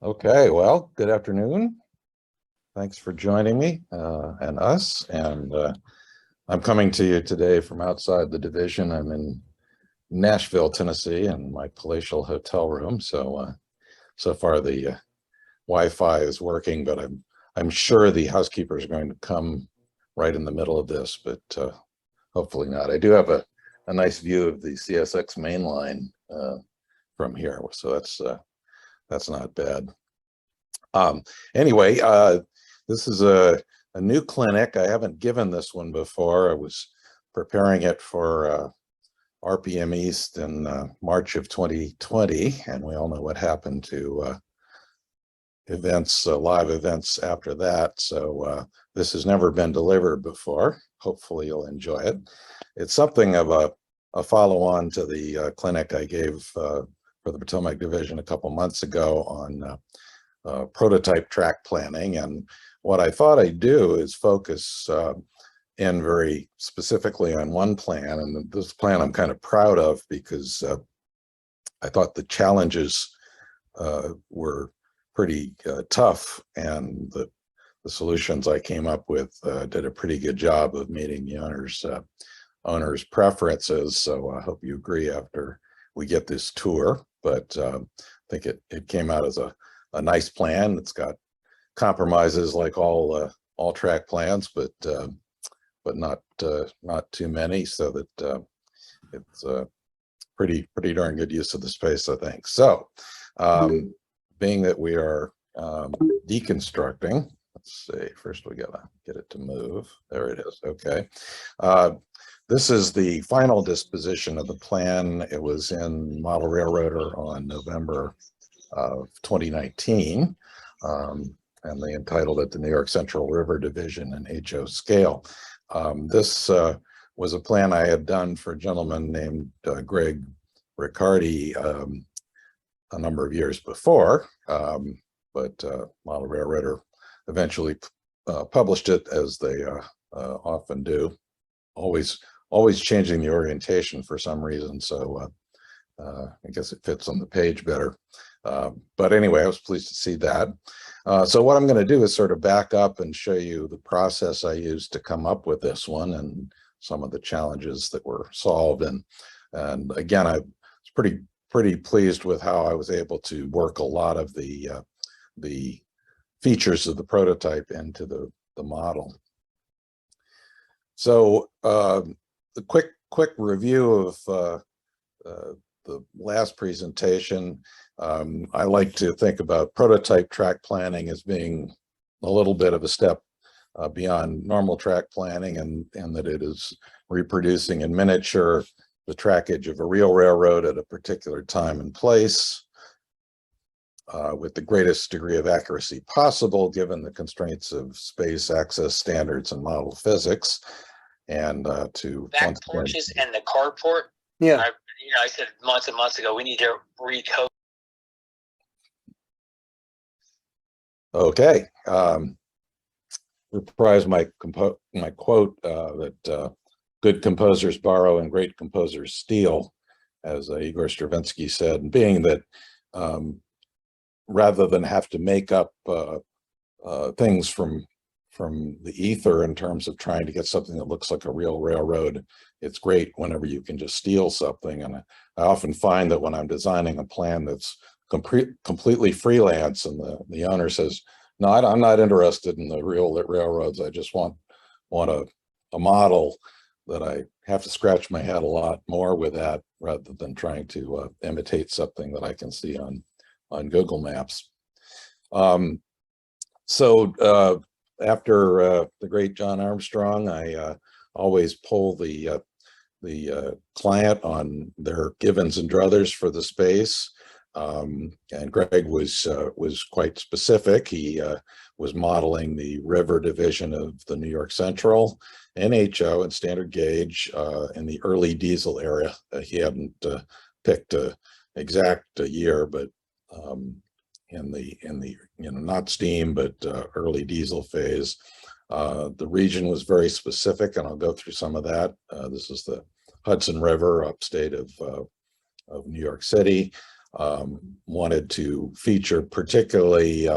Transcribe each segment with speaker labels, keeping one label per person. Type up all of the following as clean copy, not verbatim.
Speaker 1: Okay, well, good afternoon. Thanks for joining me and us. And I'm coming to you today from outside the division. I'm in Nashville, Tennessee, in my palatial hotel room. So far the Wi-Fi is working, but I'm sure the housekeeper is going to come right in the middle of this, but hopefully not. I do have a nice view of the CSX main line from here, so that's not bad. Anyway, this is a new clinic. I haven't given this one before. I was preparing it for RPM East in March of 2020, and we all know what happened to events, live events after that. So this has never been delivered before. Hopefully you'll enjoy it. It's something of a follow-on to the clinic I gave for the Potomac Division a couple months ago on prototype track planning. And what I thought I'd do is focus in very specifically on one plan. And this plan I'm kind of proud of because I thought the challenges were pretty tough, and the solutions I came up with did a pretty good job of meeting the owner's preferences. So I hope you agree after we get this tour. But I think it came out as a nice plan. It's got compromises like all track plans, but not too many, so that it's pretty darn good use of the space, I think. So being that we are deconstructing, let's see, first we gotta get it to move. There it is. Okay. This is the final disposition of the plan. It was in Model Railroader on November of 2019, and they entitled it the New York Central River Division in HO scale. This was a plan I had done for a gentleman named Greg Riccardi a number of years before, but Model Railroader eventually published it, as they often do, always changing the orientation for some reason. So I guess it fits on the page better. But anyway, I was pleased to see that. So what I'm going to do is sort of back up and show you the process I used to come up with this one and some of the challenges that were solved. And again, I was pretty pleased with how I was able to work a lot of the features of the prototype into the model. So the quick review of the last presentation. I like to think about prototype track planning as being a little bit of a step beyond normal track planning, and that it is reproducing in miniature the trackage of a real railroad at a particular time and place with the greatest degree of accuracy possible, given the constraints of space, access standards, and model physics. And to
Speaker 2: back porches and the carport. Yeah. I said months and months ago, we need to recode.
Speaker 1: Okay. Reprise my quote that good composers borrow and great composers steal, as Igor Stravinsky said, being that rather than have to make up things from the ether in terms of trying to get something that looks like a real railroad, it's great whenever you can just steal something. And I often find that when I'm designing a plan that's completely freelance and the owner says, no, I'm not interested in the real railroads, I just want a model, that I have to scratch my head a lot more with that rather than trying to imitate something that I can see on Google Maps. So after the great John Armstrong, I always pull the client on their givens and druthers for the space. And Greg was quite specific. He was modeling the river division of the New York Central, NHO and standard gauge in the early diesel era. He hadn't picked an exact year, but in the not steam but early diesel phase. The region was very specific, and I'll go through some of that. This is the Hudson River, upstate of New York City. wanted to feature particularly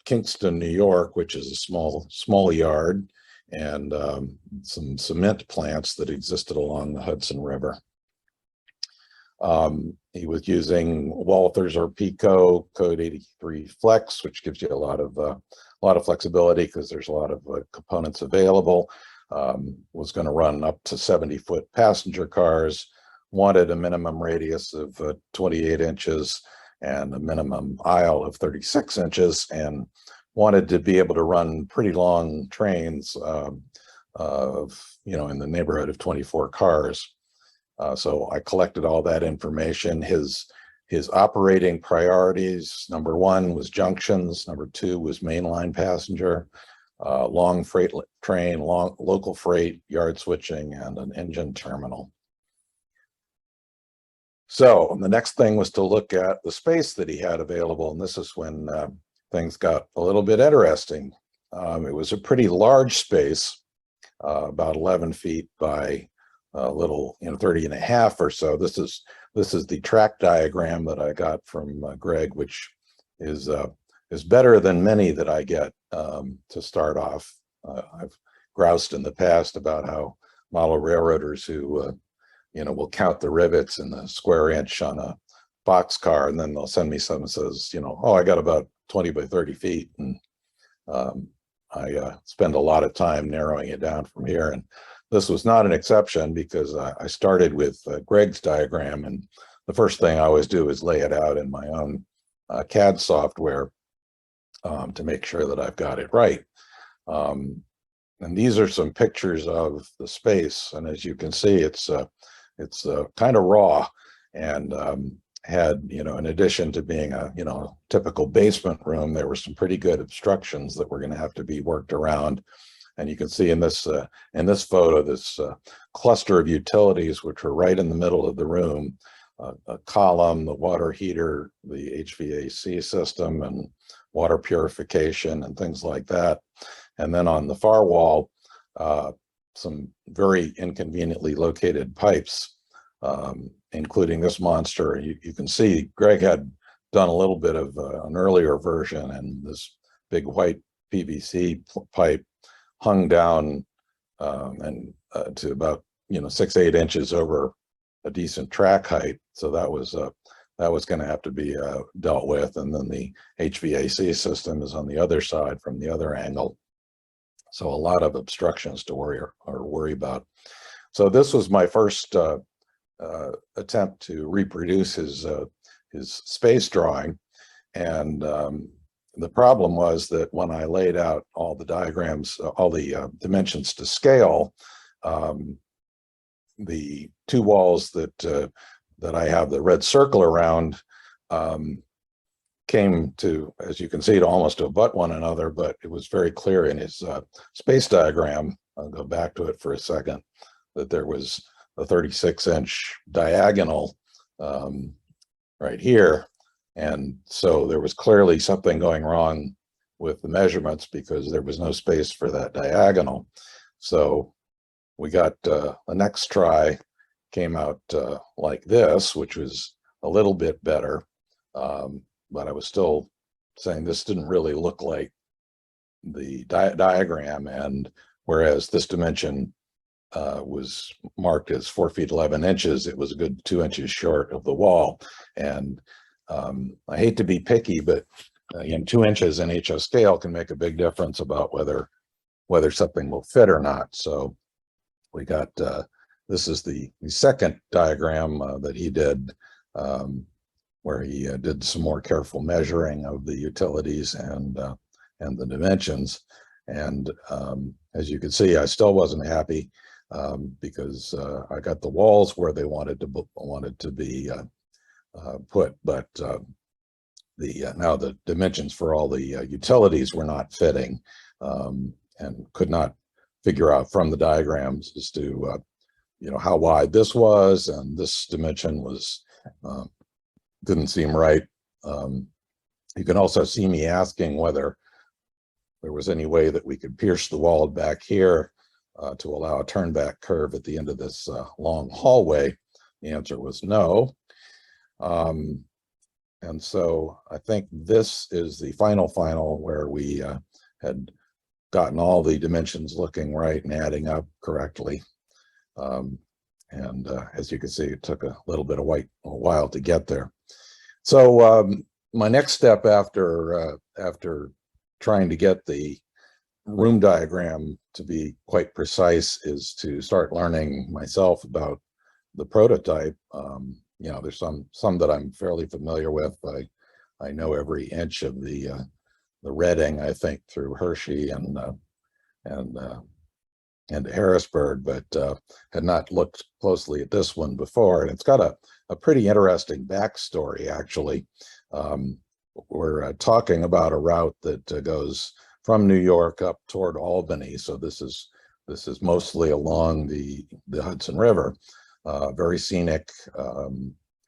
Speaker 1: Kingston, New York, which is a small yard, and some cement plants that existed along the Hudson River. He was using Walthers or Pico Code 83 Flex, which gives you a lot of flexibility because there's a lot of components available. Was going to run up to 70-foot passenger cars, wanted a minimum radius of 28 inches and a minimum aisle of 36 inches, and wanted to be able to run pretty long trains of, in the neighborhood of 24 cars. So I collected all that information. His operating priorities, number one was junctions, number two was mainline passenger, long freight train, local freight, yard switching, and an engine terminal. So the next thing was to look at the space that he had available, and this is when things got a little bit interesting. It was a pretty large space, about 11 feet by a little, 30 and a half or so. This is the track diagram that I got from Greg, which is better than many that I get to start off. I've groused in the past about how model railroaders who will count the rivets in the square inch on a boxcar, and then they'll send me something that says, oh, I got about 20 by 30 feet. And I spend a lot of time narrowing it down from here. And this was not an exception, because I started with Greg's diagram, and the first thing I always do is lay it out in my own CAD software to make sure that I've got it right. And these are some pictures of the space, and as you can see, it's kind of raw, and had, in addition to being a typical basement room, there were some pretty good obstructions that were going to have to be worked around. And you can see in this photo, this cluster of utilities, which were right in the middle of the room, a column, the water heater, the HVAC system, and water purification and things like that. And then on the far wall, some very inconveniently located pipes, including this monster. You can see Greg had done a little bit of an earlier version, and this big white PVC pipe hung down and to about 6-8 inches over a decent track height. So that was going to have to be dealt with. And then the HVAC system is on the other side from the other angle. So a lot of obstructions to worry about. So this was my first attempt to reproduce his space drawing, and the problem was that when I laid out all the diagrams, all the dimensions to scale, the two walls that I have the red circle around came to, as you can see, to almost abut one another, but it was very clear in his space diagram, I'll go back to it for a second, that there was a 36-inch diagonal right here. And so there was clearly something going wrong with the measurements, because there was no space for that diagonal. So we got the next try came out like this, which was a little bit better. But I was still saying this didn't really look like the diagram. And whereas this dimension was marked as 4 feet 11 inches, it was a good 2 inches short of the wall. And I hate to be picky, but 2 inches in HO scale can make a big difference about whether something will fit or not. So we got this is the second diagram that he did, where he did some more careful measuring of the utilities and the dimensions. And as you can see, I still wasn't happy because I got the walls where they wanted to be put, but now the dimensions for all the utilities were not fitting, and could not figure out from the diagrams as to how wide this was, and this dimension was didn't seem right. You can also see me asking whether there was any way that we could pierce the wall back here to allow a turn back curve at the end of this long hallway. The answer was no. and so I think this is the final where we had gotten all the dimensions looking right and adding up correctly. And as you can see, it took a little bit of a while to get there. So my next step after trying to get the room diagram to be quite precise is to start learning myself about the prototype. You know, there's some that I'm fairly familiar with. I know every inch of the redding, I think, through Hershey and Harrisburg, but had not looked closely at this one before. And it's got a pretty interesting backstory, actually. We're talking about a route that goes from New York up toward Albany. So this is mostly along the Hudson River, very scenic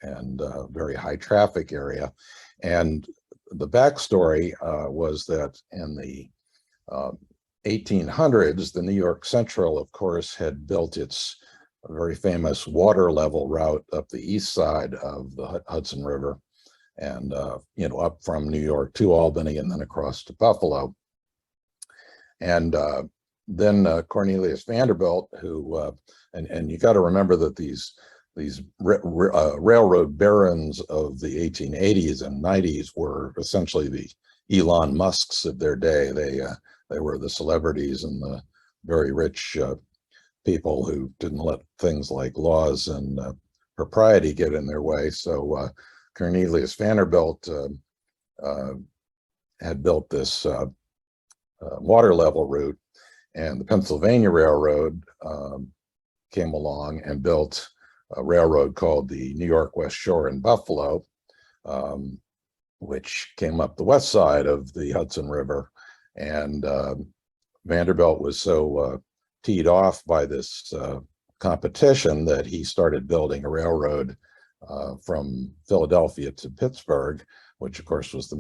Speaker 1: and very high traffic area. And the backstory was that in the 1800s, the New York Central, of course, had built its very famous water level route up the east side of the Hudson River, and you know, up from New York to Albany and then across to Buffalo. And then Cornelius Vanderbilt, who and you got to remember that these railroad barons of the 1880s and 90s were essentially the Elon Musks of their day. They were the celebrities and the very rich people who didn't let things like laws and propriety get in their way. So Cornelius Vanderbilt had built this water level route, and the Pennsylvania Railroad came along and built a railroad called the New York West Shore in Buffalo, which came up the west side of the Hudson River. And Vanderbilt was so teed off by this competition that he started building a railroad from Philadelphia to Pittsburgh, which of course was the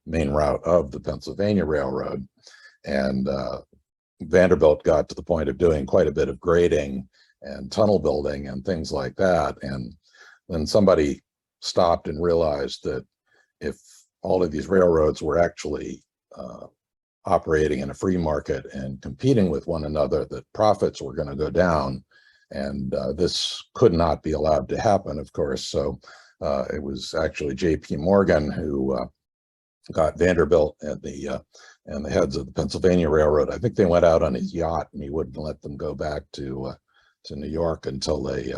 Speaker 1: main route of the Pennsylvania Railroad. And Vanderbilt got to the point of doing quite a bit of grading and tunnel building and things like that. And then somebody stopped and realized that if all of these railroads were actually operating in a free market and competing with one another, that profits were going to go down. And this could not be allowed to happen, of course. So it was actually J.P. Morgan who got Vanderbilt and the heads of the Pennsylvania Railroad. I think they went out on his yacht, and he wouldn't let them go back to New York until they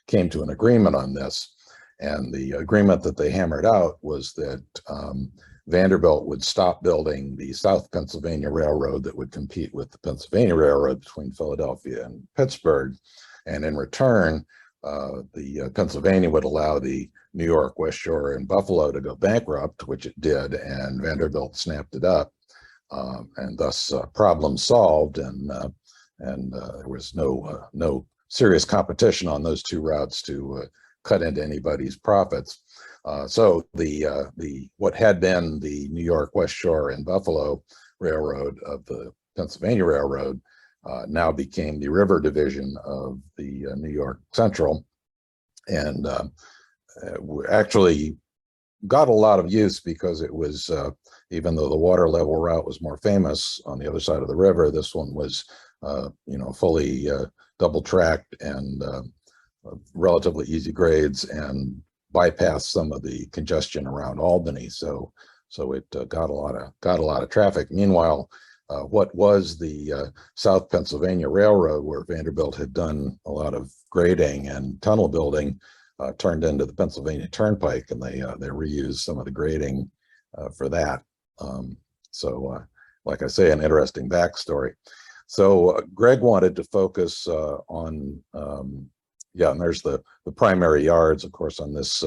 Speaker 1: came to an agreement on this. And the agreement that they hammered out was that Vanderbilt would stop building the South Pennsylvania Railroad that would compete with the Pennsylvania Railroad between Philadelphia and Pittsburgh. And in return, the Pennsylvania would allow the New York West Shore and Buffalo to go bankrupt, which it did, and Vanderbilt snapped it up, and thus problem solved, and there was no serious competition on those two routes to cut into anybody's profits. So what had been the New York West Shore and Buffalo Railroad of the Pennsylvania Railroad now became the River Division of the New York Central, and actually got a lot of use because it was, even though the water level route was more famous on the other side of the river, this one was, you know, fully double tracked and relatively easy grades and bypassed some of the congestion around Albany. So it got a lot of traffic. Meanwhile, what was the South Pennsylvania Railroad, where Vanderbilt had done a lot of grading and tunnel building, turned into the Pennsylvania Turnpike, and they reused some of the grading for that. Like I say, an interesting backstory. So Greg wanted to focus on, yeah, and there's the primary yards, of course, on this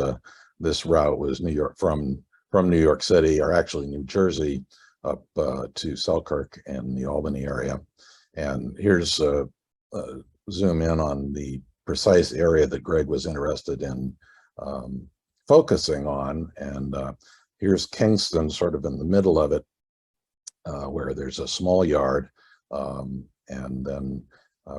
Speaker 1: route was New York, from New York City, or actually New Jersey, up to Selkirk and the Albany area. And here's zoom in on the precise area that Greg was interested in focusing on. And here's Kingston, sort of in the middle of it, where there's a small yard. And then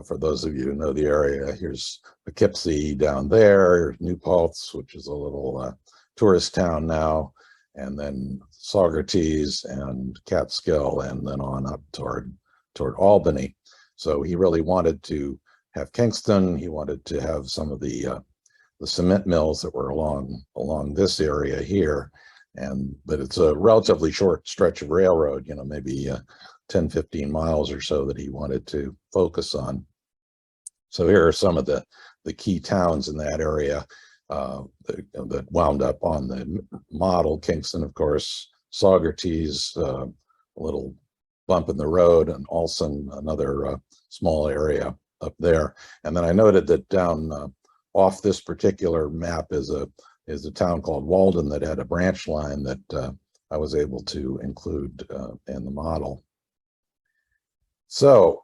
Speaker 1: for those of you who know the area, here's Poughkeepsie down there, New Paltz, which is a little tourist town now, and then Saugerties and Catskill, and then on up toward Albany. So he really wanted to have Kingston. He wanted to have some of the cement mills that were along this area here, but it's a relatively short stretch of railroad, you know, maybe 10, 15 miles or so that he wanted to focus on. So here are some of the key towns in that area that wound up on the model. Kingston, of course, Saugerties, a little bump in the road, and Olson, another small area up there. And then I noted that down off this particular map is a town called Walden that had a branch line that I was able to include in the model. So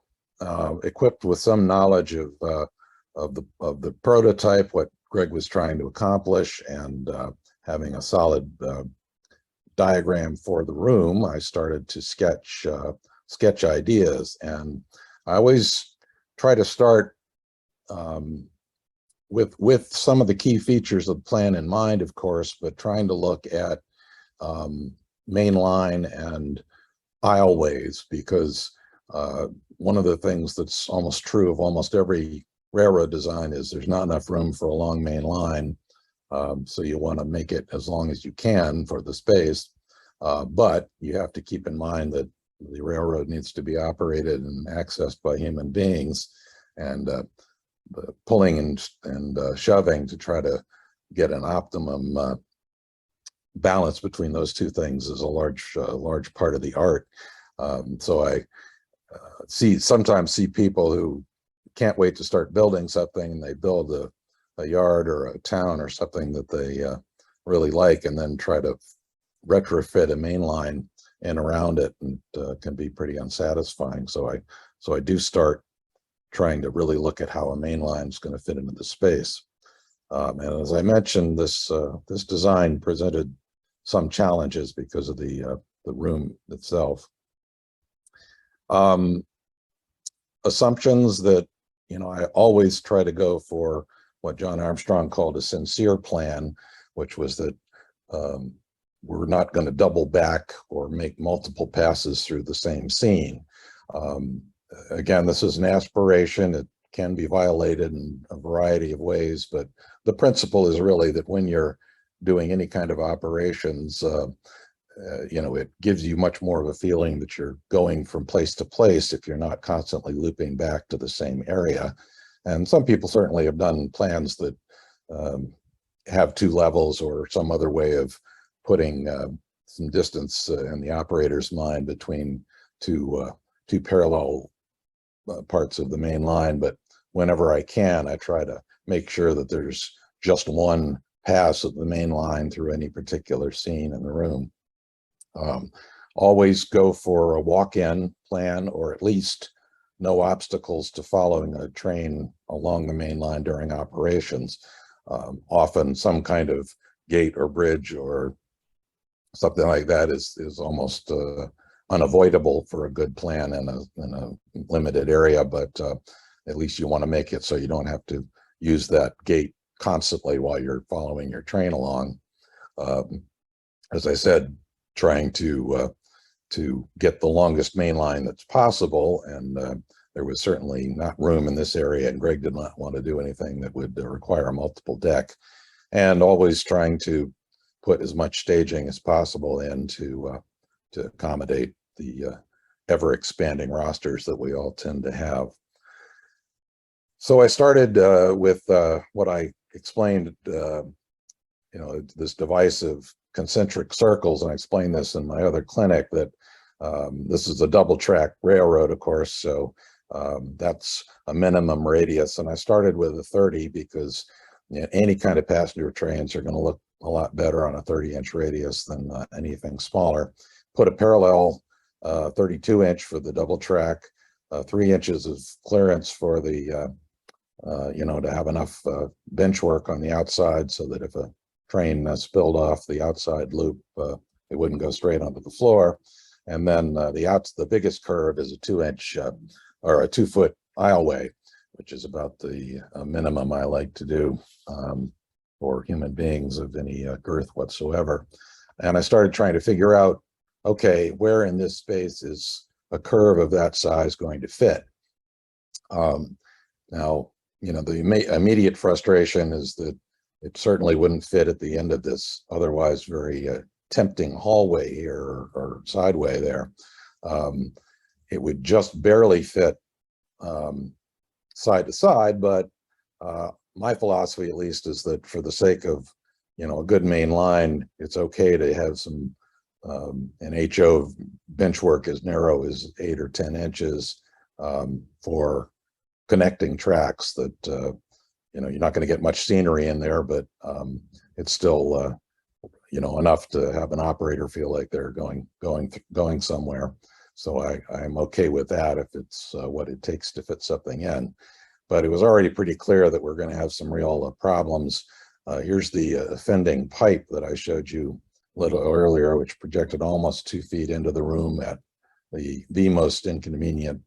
Speaker 1: equipped with some knowledge of the prototype, what Greg was trying to accomplish, and having a solid diagram for the room, I started to sketch ideas. And I always try to start with some of the key features of the plan in mind, of course, but trying to look at main line and aisleways, because one of the things that's almost true of almost every railroad design is there's not enough room for a long main line. So you want to make it as long as you can for the space, but you have to keep in mind that the railroad needs to be operated and accessed by human beings, and the pulling and shoving to try to get an optimum balance between those two things is a large part of the art. So I sometimes see people who can't wait to start building something, and they build a yard or a town or something that they really like, and then try to retrofit a main line in around it, and can be pretty unsatisfying. So I do start trying to really look at how a main line is going to fit into the space. And as I mentioned, this design presented some challenges because of the room itself. Assumptions that, you know, I always try to go for what John Armstrong called a sincere plan, which was that we're not going to double back or make multiple passes through the same scene. Again, this is an aspiration. It can be violated in a variety of ways, but the principle is really that when you're doing any kind of operations, you know, it gives you much more of a feeling that you're going from place to place if you're not constantly looping back to the same area. And some people certainly have done plans that have two levels or some other way of putting some distance in the operator's mind between two parallel parts of the main line. But whenever I can, I try to make sure that there's just one pass of the main line through any particular scene in the room. Always go for a walk-in plan, or at least no obstacles to following a train along the main line during operations. Often some kind of gate or bridge or something like that is almost unavoidable for a good plan in a limited area, but at least you want to make it so you don't have to use that gate constantly while you're following your train along. As I said, trying to get the longest main line that's possible, and there was certainly not room in this area, and Greg did not want to do anything that would require a multiple deck, and always trying to put as much staging as possible in to accommodate the ever expanding rosters that we all tend to have. So I started with what I explained, you know, this device of concentric circles, and I explained this in my other clinic, that this is a double track railroad, of course, so that's a minimum radius, and I started with a 30 because, you know, any kind of passenger trains are going to look a lot better on a 30-inch radius than anything smaller. Put a parallel 32-inch for the double track, 3 inches of clearance for the you know, to have enough bench work on the outside so that if a train spilled off the outside loop, it wouldn't go straight onto the floor. And then the biggest curve is a 2-inch or a 2-foot aisleway, which is about the minimum I like to do. for human beings of any girth whatsoever. And I started trying to figure out, okay, where in this space is a curve of that size going to fit? Now, the immediate frustration is that it certainly wouldn't fit at the end of this otherwise very tempting hallway here or sideway there. It would just barely fit side to side, but my philosophy, at least, is that for the sake of a good main line, it's okay to have some an HO bench work as narrow as 8 or 10 inches for connecting tracks that you're not going to get much scenery in there, but it's still enough to have an operator feel like they're going somewhere. So I'm okay with that if it's what it takes to fit something in. But it was already pretty clear that we're going to have some real problems. Here's the offending pipe that I showed you a little earlier, which projected almost 2 feet into the room at the most inconvenient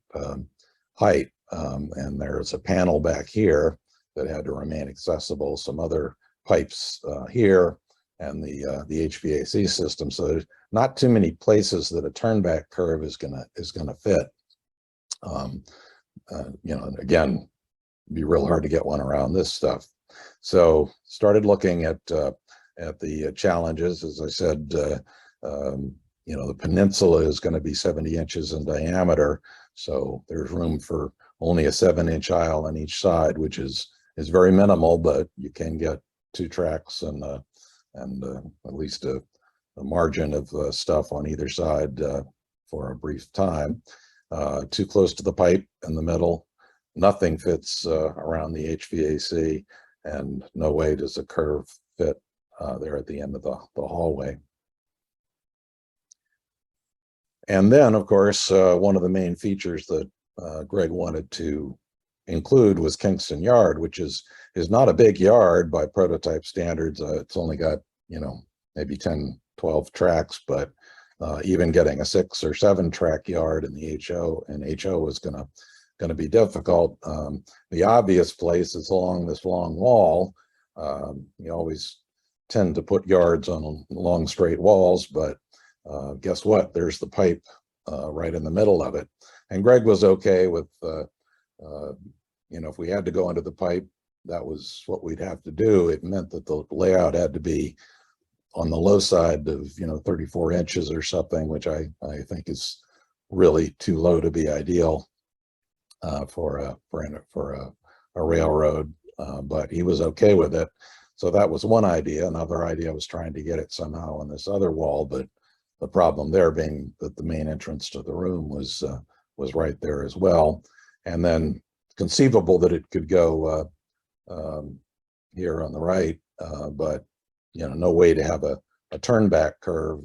Speaker 1: height. And there's a panel back here that had to remain accessible, some other pipes here, and the HVAC system. So there's not too many places that a turnback curve is gonna fit. Again, it'd be real hard to get one around this stuff. So started looking at the challenges. As I said, the peninsula is going to be 70 inches in diameter, so there's room for only a 7-inch aisle on each side, which is very minimal, but you can get 2 tracks and at least a margin of stuff on either side for a brief time. Too close to the pipe in the middle, nothing fits around the HVAC, and no way does a curve fit there at the end of the hallway. And then, of course, one of the main features that Greg wanted to include was Kingston Yard, which is not a big yard by prototype standards. It's only got, maybe 10, 12 tracks, but even getting a 6 or 7 track yard in the HO is going to be difficult. The obvious place is along this long wall. You always tend to put yards on long straight walls, but guess what? There's the pipe right in the middle of it. And Greg was okay with, if we had to go into the pipe, that was what we'd have to do. It meant that the layout had to be on the low side of 34 inches or something, which I think is really too low to be ideal for a railroad, but he was okay with it. So that was one idea. Another idea was trying to get it somehow on this other wall, but the problem there being that the main entrance to the room was right there as well. And then conceivable that it could go here on the right, but no way to have a turnback curve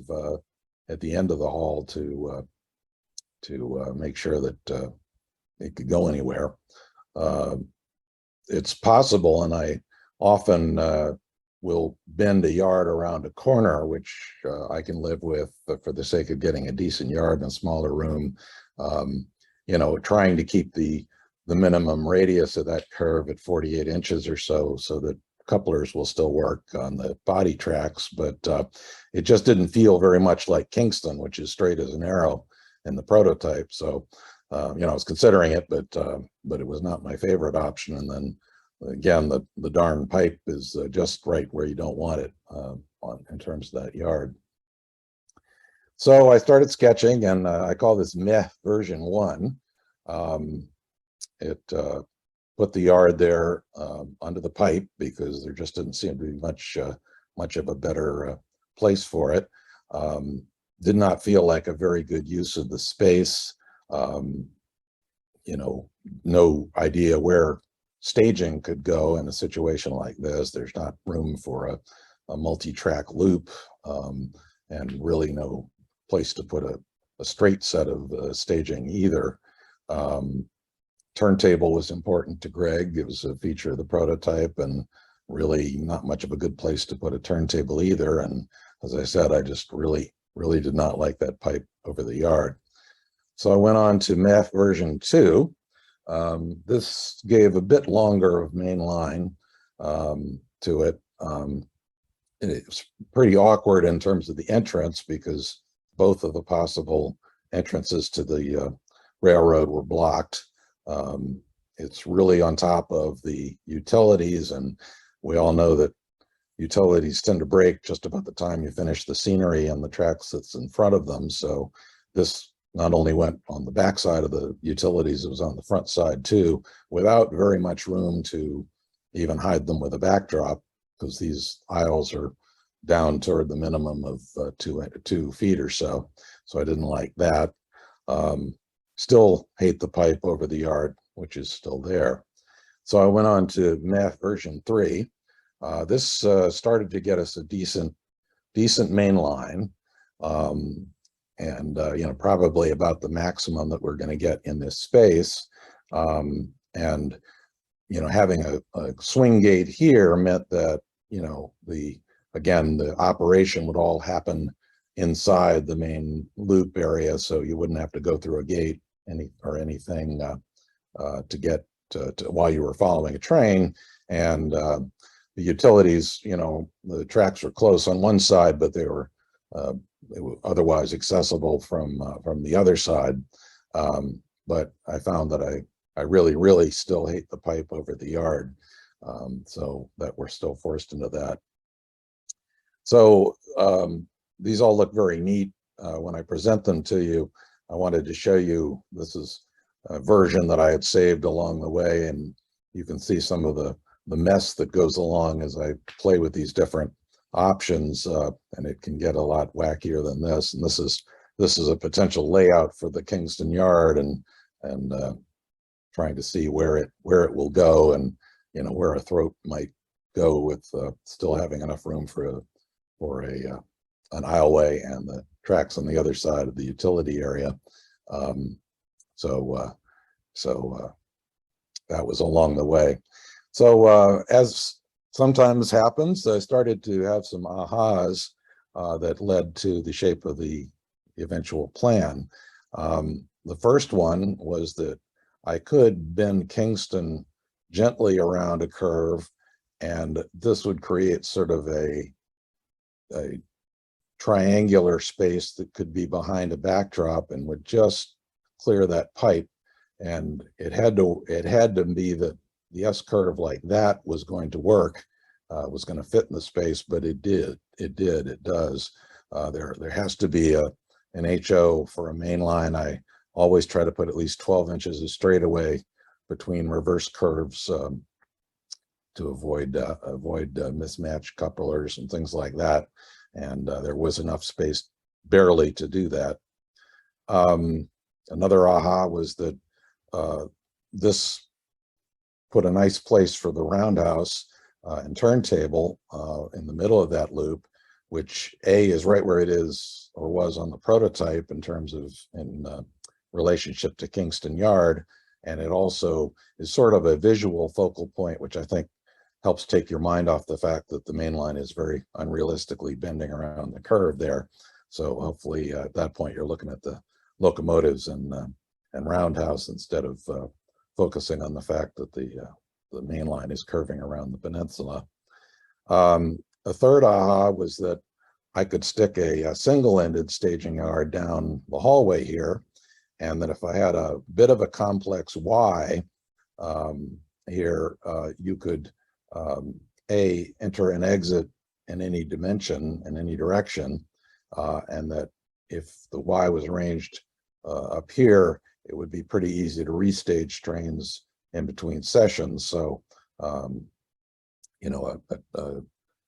Speaker 1: at the end of the hall to make sure that it could go anywhere. It's possible, and I often will bend a yard around a corner, which I can live with for the sake of getting a decent yard in a smaller room. Trying to keep the minimum radius of that curve at 48 inches or so that couplers will still work on the body tracks, but it just didn't feel very much like Kingston, which is straight as an arrow in the prototype. So I was considering it, but it was not my favorite option. And then again, the darn pipe is just right where you don't want it in terms of that yard. So I started sketching, and I call this Meh version 1. It put the yard there under the pipe because there just didn't seem to be much of a better place for it. Did not feel like a very good use of the space. No idea where staging could go in a situation like this. There's not room for a multi-track loop, and really no place to put a straight set of staging either. Turntable was important to Greg. It was a feature of the prototype, and really not much of a good place to put a turntable either. And as I said, I just really did not like that pipe over the yard. So I went on to Meh version 2. This gave a bit longer of main line to it, it's pretty awkward in terms of the entrance because both of the possible entrances to the railroad were blocked. It's really on top of the utilities, and we all know that utilities tend to break just about the time you finish the scenery and the tracks that's in front of them. So this not only went on the backside of the utilities, it was on the front side too, without very much room to even hide them with a backdrop, because these aisles are down toward the minimum of 2 feet or so. So I didn't like that. Still hate the pipe over the yard, which is still there. So I went on to math version 3. This started to get us a decent main line, and probably about the maximum that we're going to get in this space. And having a swing gate here meant that the operation would all happen inside the main loop area, so you wouldn't have to go through a gate anything to get to while you were following a train. And the utilities, the tracks were close on one side, but they were otherwise accessible from the other side. But I found that I really still hate the pipe over the yard, so that we're still forced into that. So these all look very neat. When I present them to you, I wanted to show you, this is a version that I had saved along the way, and you can see some of the mess that goes along as I play with these different options, and it can get a lot wackier than this. And this is a potential layout for the Kingston Yard, and trying to see where it will go, and where a throat might go with still having enough room for an aisleway and the tracks on the other side of the utility area. So that was along the way. So as sometimes happens, I started to have some ahas that led to the shape of the eventual plan. The first one was that I could bend Kingston gently around a curve, and this would create sort of a triangular space that could be behind a backdrop and would just clear that pipe. And it had to be that the S-curve like that was going to work, was going to fit in the space, but it does. There has to be an HO for a main line. I always try to put at least 12 inches of straightaway between reverse curves to avoid mismatched couplers and things like that. And there was enough space barely to do that. Another aha was that this put a nice place for the roundhouse and turntable in the middle of that loop, which is right where it is or was on the prototype in terms of relationship to Kingston Yard. And it also is sort of a visual focal point, which I think helps take your mind off the fact that the main line is very unrealistically bending around the curve there. So hopefully at that point you're looking at the locomotives and roundhouse instead of focusing on the fact that the main line is curving around the peninsula. A third aha was that I could stick a single-ended staging yard down the hallway here, and that if I had a bit of a complex Y here, you could enter and exit in any dimension, in any direction, and that if the Y was arranged up here, it would be pretty easy to restage trains in between sessions. So, a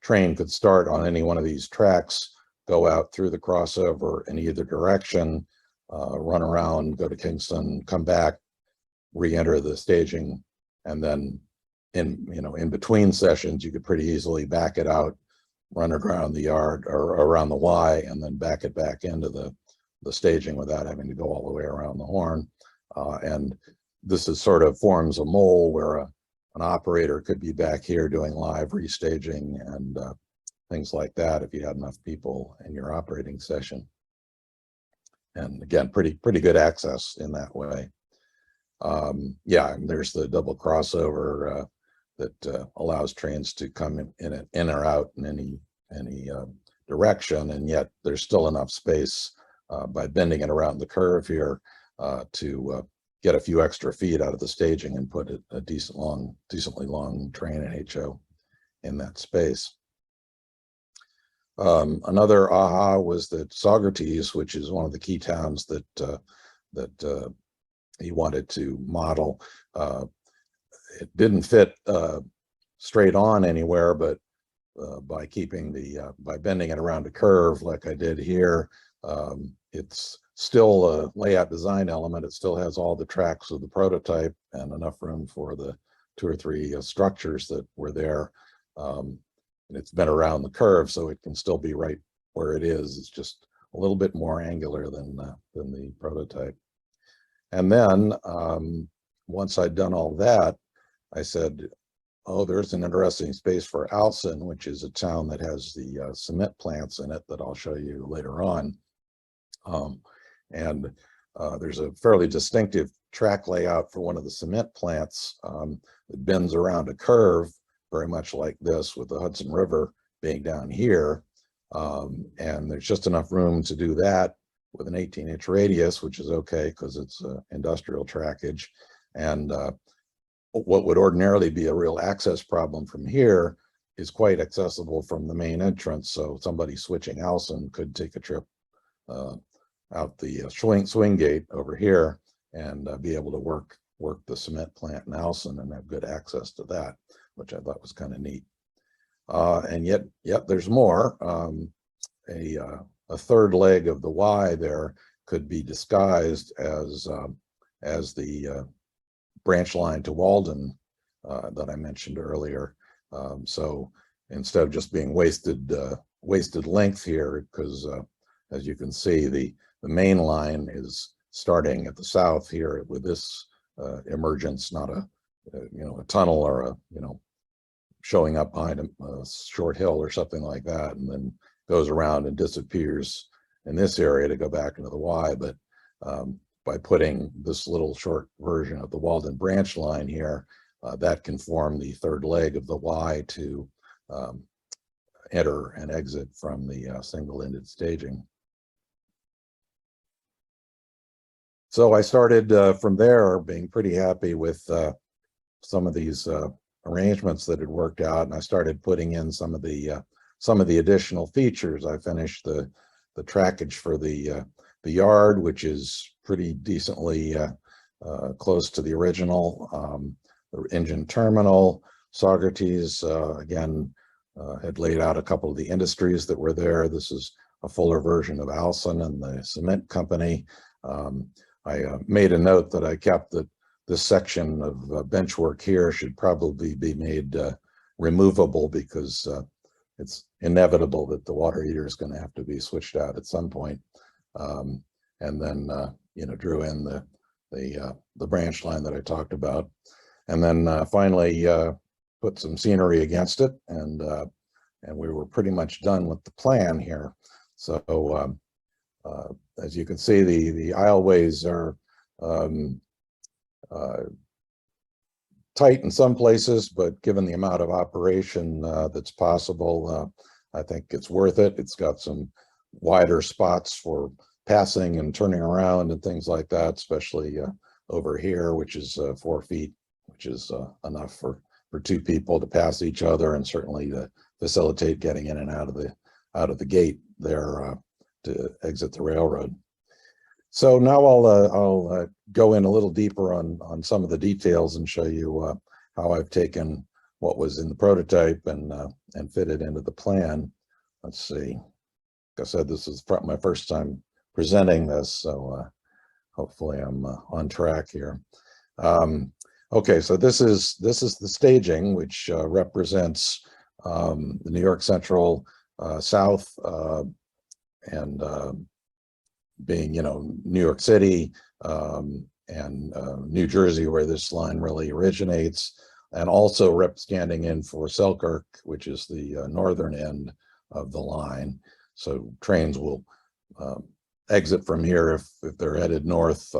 Speaker 1: train could start on any one of these tracks, go out through the crossover in either direction, run around, go to Kingston, come back, re-enter the staging, and then in between sessions, you could pretty easily back it out, run around the yard or around the Y, and then back it back into the staging without having to go all the way around the horn. And this is sort of forms a mole where an operator could be back here doing live restaging and things like that if you had enough people in your operating session. And again, pretty good access in that way. Yeah, and there's the double crossover that allows trains to come in or out in any direction, and yet there's still enough space by bending it around the curve here to get a few extra feet out of the staging and put a decently long train and HO in that space. Another aha was that Saugerties, which is one of the key towns that he wanted to model, it didn't fit straight on anywhere, but by bending it around a curve like I did here, it's still a layout design element. It still has all the tracks of the prototype and enough room for the 2 or 3 structures that were there. And it's been around the curve, so it can still be right where it is. It's just a little bit more angular than the prototype. And then once I'd done all that, I said, oh, there's an interesting space for Alson, which is a town that has the cement plants in it that I'll show you later on. And there's a fairly distinctive track layout for one of the cement plants that bends around a curve, very much like this, with the Hudson River being down here. And there's just enough room to do that with an 18-inch radius, which is okay because it's industrial trackage. And what would ordinarily be a real access problem from here is quite accessible from the main entrance. So somebody switching Alson could take a trip out the swing gate over here and be able to work the cement plant in Alson and have good access to that, which I thought was kind of neat. And yet there's more. A third leg of the Y there could be disguised as the branch line to Walden that I mentioned earlier. So instead of just being wasted length here, because as you can see, the main line is starting at the south here with this emergence, not a tunnel or a showing up behind a short hill or something like that, and then goes around and disappears in this area to go back into the Y. But by putting this little short version of the Walden branch line here, that can form the third leg of the Y to enter and exit from the single-ended staging. So I started from there being pretty happy with some of these arrangements that had worked out, and I started putting in some of the additional features. I finished the trackage for the yard, which is pretty decently close to the original. The engine terminal, Saugerties, again, had laid out a couple of the industries that were there. This is a fuller version of Alson and the cement company. I made a note that I kept that this section of bench work here should probably be made removable because it's inevitable that the water heater is going to have to be switched out at some point. And then drew in the branch line that I talked about, and then finally put some scenery against it, and we were pretty much done with the plan here. So as you can see, the aisleways are tight in some places, but given the amount of operation that's possible, I think it's worth it. It's got some wider spots for passing and turning around and things like that, especially over here, which is 4 feet, which is enough for 2 people to pass each other, and certainly to facilitate getting in and out of the gate there to exit the railroad. So now I'll go in a little deeper on some of the details and show you how I've taken what was in the prototype and fit it into the plan. Let's see. Like I said, this is my first time presenting this, so hopefully I'm on track here. Okay, so this is the staging, which represents the New York Central South and being, New York City and New Jersey, where this line really originates, and also standing in for Selkirk, which is the northern end of the line. So trains will exit from here if they're headed north,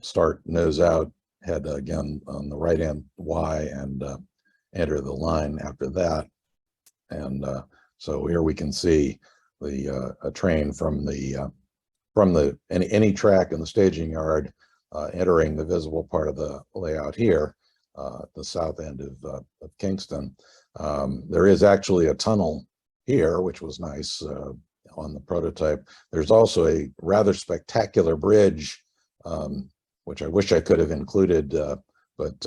Speaker 1: start nose out head again on the right hand Y and enter the line after that. And so here we can see the a train from any track in the staging yard entering the visible part of the layout here, the south end of Kingston. There is actually a tunnel here, which was nice on the prototype. There's also a rather spectacular bridge, which I wish I could have included, but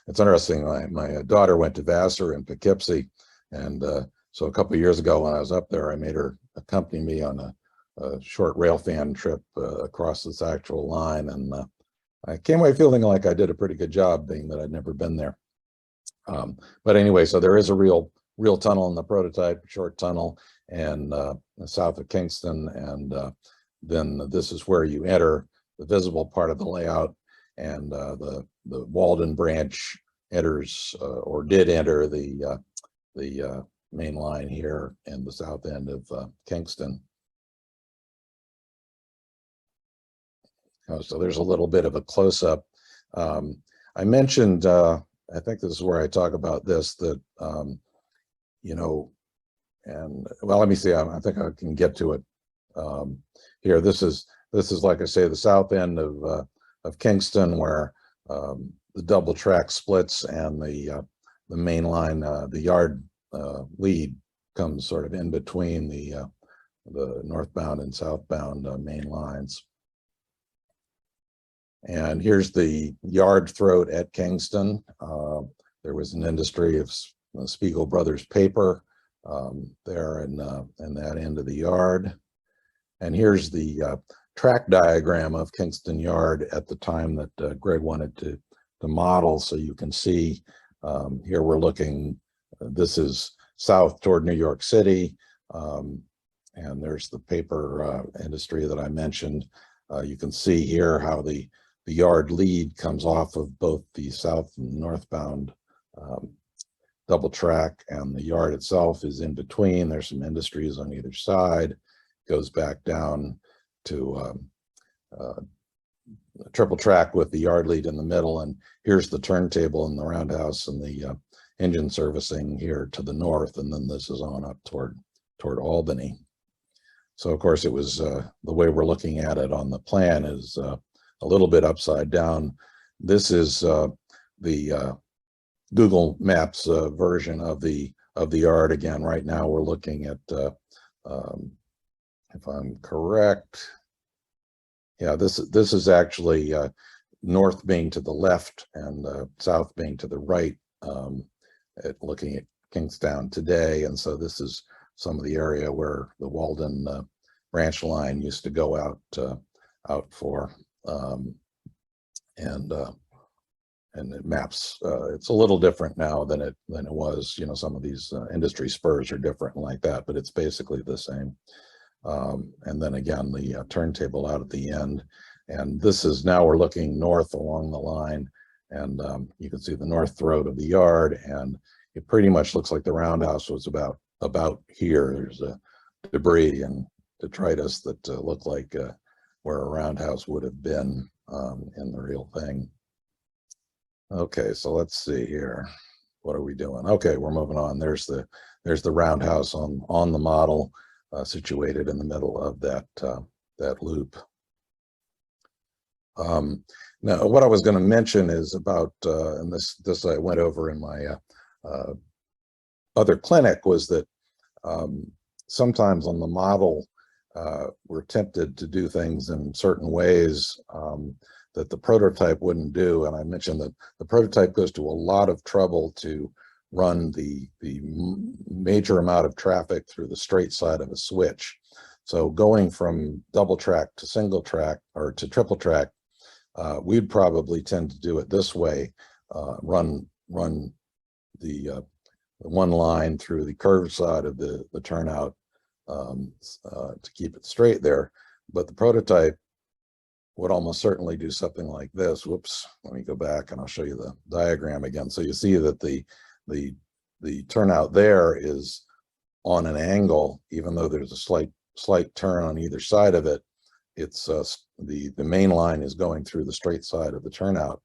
Speaker 1: it's interesting. My daughter went to Vassar in Poughkeepsie, and so a couple of years ago when I was up there, I made her accompany me on a short rail fan trip across this actual line, and I came away feeling like I did a pretty good job, being that I'd never been there. But anyway, so there is a real tunnel in the prototype, short tunnel, and south of Kingston, and then this is where you enter the visible part of the layout, and the Walden branch enters or did enter the main line here in the south end of Kingston. So there's a little bit of a close-up. I mentioned, I think this is where I talk about this, that, you know, and well, let me see, I think I can get to it here. This is, like I say, the south end of Kingston, where the double track splits and the main line, the yard lead comes sort of in between the northbound and southbound main lines. And here's the yard throat at Kingston. There was an industry of Spiegel Brothers paper there in that end of the yard. And here's the track diagram of Kingston Yard at the time that Greg wanted to model. So you can see here we're looking, this is south toward New York City. And there's the paper industry that I mentioned. You can see here how the yard lead comes off of both the south and northbound double track, and the yard itself is in between. There's some industries on either side. Goes back down to triple track with the yard lead in the middle, and here's the turntable and the roundhouse and the engine servicing here to the north, and then this is on up toward Albany. So of course it was the way we're looking at it on the plan is a little bit upside down. This is the Google Maps version of the yard. Again, right now we're looking at, if I'm correct, yeah, this is actually north being to the left and south being to the right, looking at Kingstown today. And so this is some of the area where the Walden branch line used to go out for. And it maps, it's a little different now than it was, you know, some of these industry spurs are different like that, but it's basically the same. And then again, the turntable out at the end, and this is, now we're looking north along the line, and you can see the north throat of the yard, and it pretty much looks like the roundhouse was about here. There's a debris and detritus that look like where a roundhouse would have been in the real thing. Okay, so let's see here. What are we doing? Okay, we're moving on. There's the roundhouse on the model, situated in the middle of that loop. Now, what I was going to mention is about, and this I went over in my other clinic, was that sometimes on the model we're tempted to do things in certain ways that the prototype wouldn't do. And I mentioned that the prototype goes to a lot of trouble to run the major amount of traffic through the straight side of a switch. So going from double track to single track or to triple track, we'd probably tend to do it this way, run the one line through the curved side of the turnout to keep it straight there. But the prototype would almost certainly do something like this. Whoops, let me go back and I'll show you the diagram again. So you see that the turnout there is on an angle, even though there's a slight turn on either side of it. It's the main line is going through the straight side of the turnout.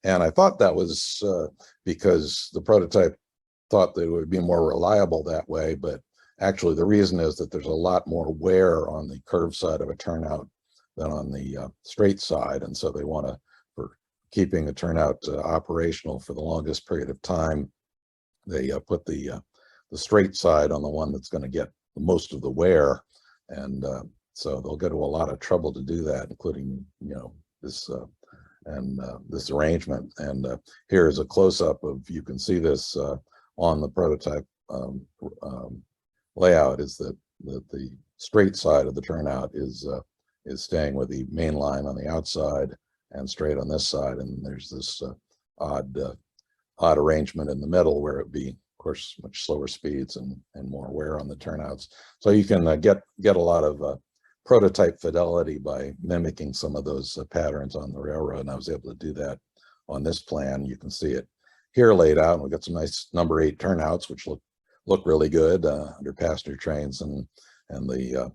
Speaker 1: And I thought that was because the prototype thought that it would be more reliable that way, but actually the reason is that there's a lot more wear on the curved side of a turnout than on the straight side. And so they want to, for keeping a turnout operational for the longest period of time, they put the straight side on the one that's going to get most of the wear. And so they'll go to a lot of trouble to do that, including, this this arrangement. And here is a close-up of, you can see this on the prototype layout, is that the straight side of the turnout is staying with the main line on the outside and straight on this side. And there's this odd arrangement in the middle where it'd be, of course, much slower speeds and more wear on the turnouts. So you can get a lot of prototype fidelity by mimicking some of those patterns on the railroad. And I was able to do that on this plan. You can see it here laid out, and we've got some nice number 8 turnouts, which look really good under passenger trains, and the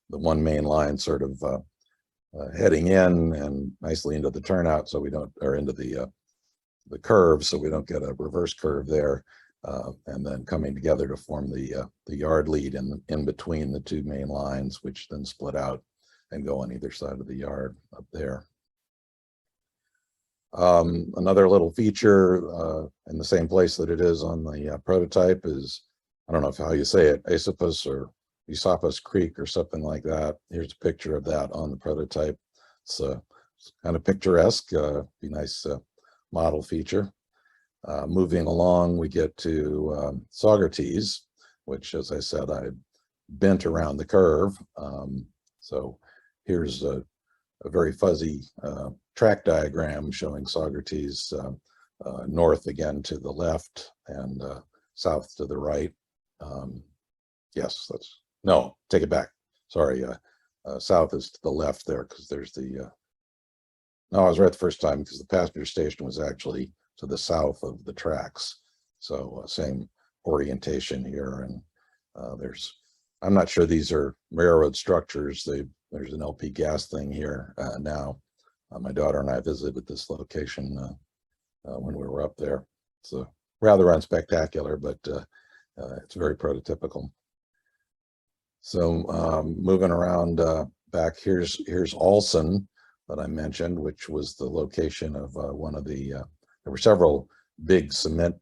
Speaker 1: one main line sort of heading in and nicely into the turnout, so we don't, or into the curve, so we don't get a reverse curve there, and then coming together to form the yard lead in between the 2 main lines, which then split out and go on either side of the yard up there. Another little feature in the same place that it is on the prototype is, I don't know how you say it, Esopus or Esopus Creek or something like that. Here's a picture of that on the prototype. It's kind of picturesque, be nice model feature. Moving along, we get to Saugerties, which, as I said, I bent around the curve. So here's a very fuzzy track diagram showing Saugerties north again to the left and south to the right. Yes, no, take it back. Sorry, south is to the left there, because there's the, no, I was right the first time, because the passenger station was actually to the south of the tracks. So same orientation here. And I'm not sure these are railroad structures. There's an LP gas thing here now. My daughter and I visited this location when we were up there. It's rather unspectacular, but it's very prototypical. So moving around back, here's Olson that I mentioned, which was the location of one of the, there were several big cement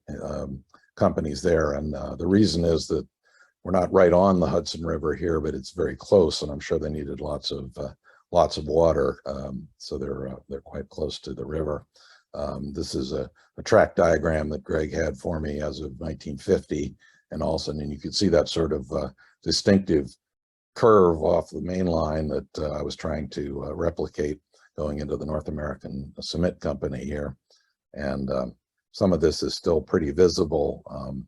Speaker 1: companies there. And the reason is that we're not right on the Hudson River here, but it's very close, and I'm sure they needed lots of water, so they're quite close to the river. This is a track diagram that Greg had for me as of 1950 in Olson, and you can see that sort of distinctive curve off the main line that I was trying to replicate going into the North American Cement Company here. And some of this is still pretty visible on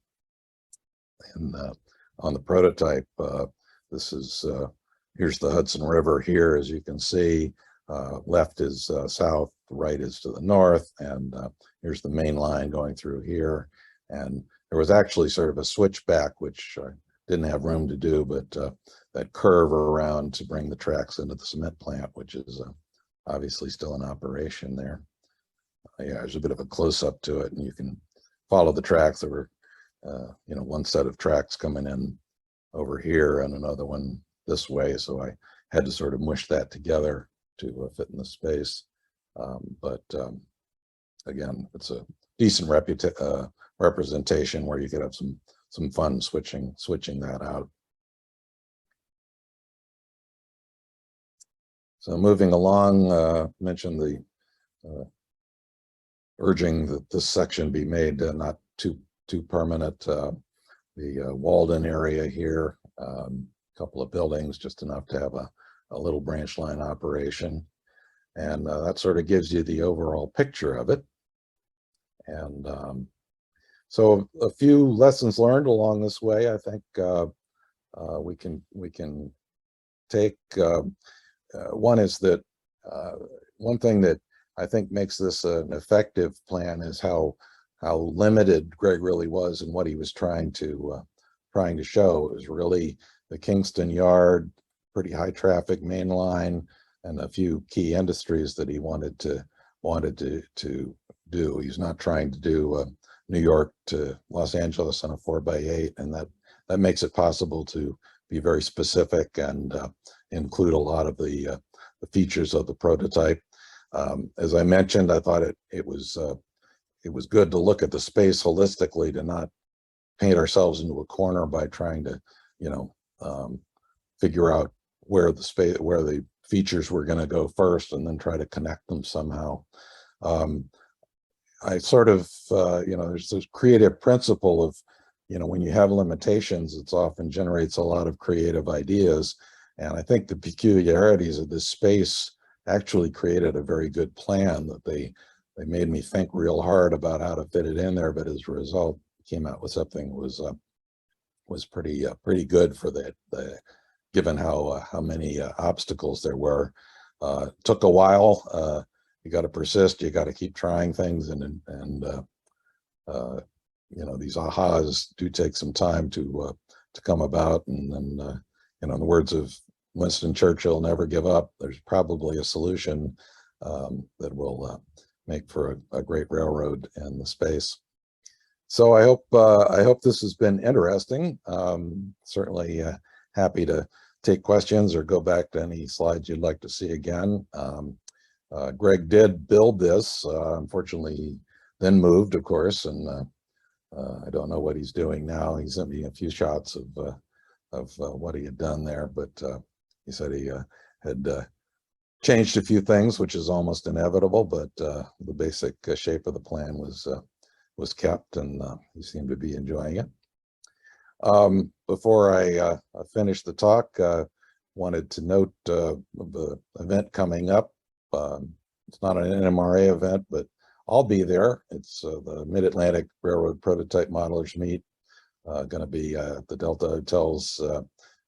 Speaker 1: the prototype. This is, here's the Hudson River here, as you can see. Left is south, right is to the north, and here's the main line going through here. And there was actually sort of a switchback, which I didn't have room to do, but that curve around to bring the tracks into the cement plant, which is obviously still in operation there. Yeah, there's a bit of a close-up to it, and you can follow the tracks. There were, one set of tracks coming in over here and another one this way, so I had to sort of mush that together to fit in the space. But again, it's a decent representation where you could have some fun switching that out. So moving along, mentioned the urging that this section be made not too permanent. The Walden area here, a couple of buildings, just enough to have a little branch line operation. And that sort of gives you the overall picture of it. And so a few lessons learned along this way, I think we can take. One is that one thing that I think makes this an effective plan is how limited Greg really was in what he was trying to show. It was really the Kingston Yard, pretty high traffic main line, and a few key industries that he wanted to do. He's not trying to do New York to Los Angeles on a 4x8, and that makes it possible to be very specific and include a lot of the features of the prototype. As I mentioned, I thought it was good to look at the space holistically, to not paint ourselves into a corner by trying to, figure out where the features were going to go first and then try to connect them somehow. I sort of, there's this creative principle of, when you have limitations, it often generates a lot of creative ideas. And I think the peculiarities of this space actually created a very good plan that they made me think real hard about how to fit it in there. But as a result, came out with something that was pretty good for given how many obstacles there were. Took a while. You got to persist. You got to keep trying things, and these ahas do take some time to come about. And then, in the words of Winston Churchill, never give up. There's probably a solution that will make for a great railroad in the space. So I hope this has been interesting. Certainly happy to take questions or go back to any slides you'd like to see again. Greg did build this, unfortunately, then moved, of course, and I don't know what he's doing now. He sent me a few shots of what he had done there, but he said he had changed a few things, which is almost inevitable, but the basic shape of the plan was kept, and he seemed to be enjoying it. Before I finish the talk, wanted to note the event coming up. It's not an NMRA event, but I'll be there. It's the Mid-Atlantic Railroad Prototype Modelers Meet, going to be at the Delta Hotels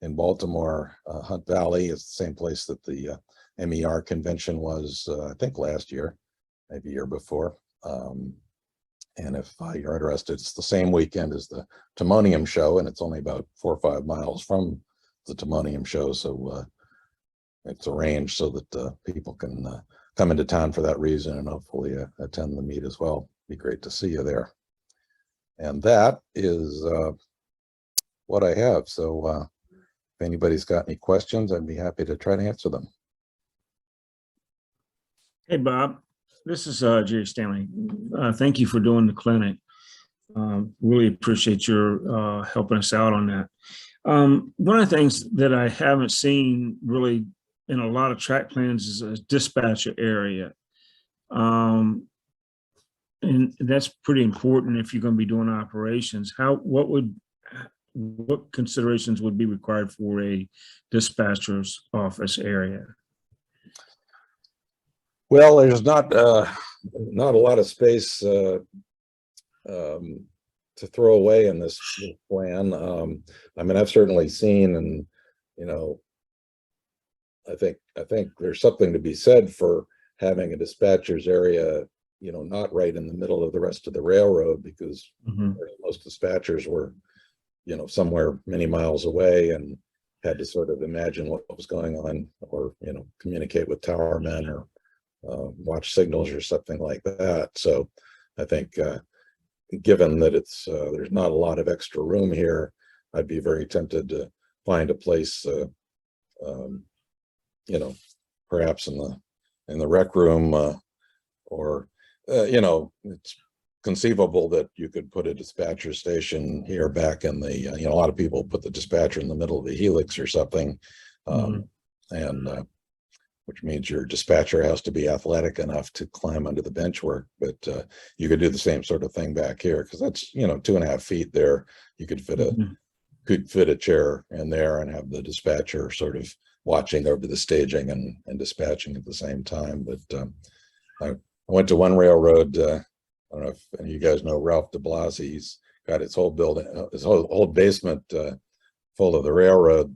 Speaker 1: in Baltimore, Hunt Valley. It's the same place that the MER convention was, I think last year, maybe year before. And if you're interested, it's the same weekend as the Timonium show, and it's only about 4 or 5 miles from the Timonium show. So it's arranged so that people can come into town for that reason and hopefully attend the meet as well. Be great to see you there. And that is what I have. So if anybody's got any questions, I'd be happy to try to answer them.
Speaker 3: Hey, Bob, this is Jerry Stanley. Thank you for doing the clinic. Really appreciate your helping us out on that. One of the things that I haven't seen really in a lot of track plans is a dispatcher area. And that's pretty important if you're going to be doing operations. What considerations would be required for a dispatcher's office area?
Speaker 1: Well, there's not a lot of space to throw away in this plan. I mean, I've certainly seen, and I think there's something to be said for having a dispatcher's area, not right in the middle of the rest of the railroad, because most dispatchers were, somewhere many miles away and had to sort of imagine what was going on, or communicate with tower men or watch signals or something like that. So I think given that there's not a lot of extra room here, I'd be very tempted to find a place, perhaps in the rec room, or it's conceivable that you could put a dispatcher station here back in the a lot of people put the dispatcher in the middle of the helix or something, and which means your dispatcher has to be athletic enough to climb under the bench work. But you could do the same sort of thing back here, because that's 2.5 feet there. You could fit a chair in there and have the dispatcher sort of watching over the staging and dispatching at the same time. But I went to one railroad. I don't know if any of you guys know Ralph de Blasi. He's got his whole building, his whole basement full of the railroad.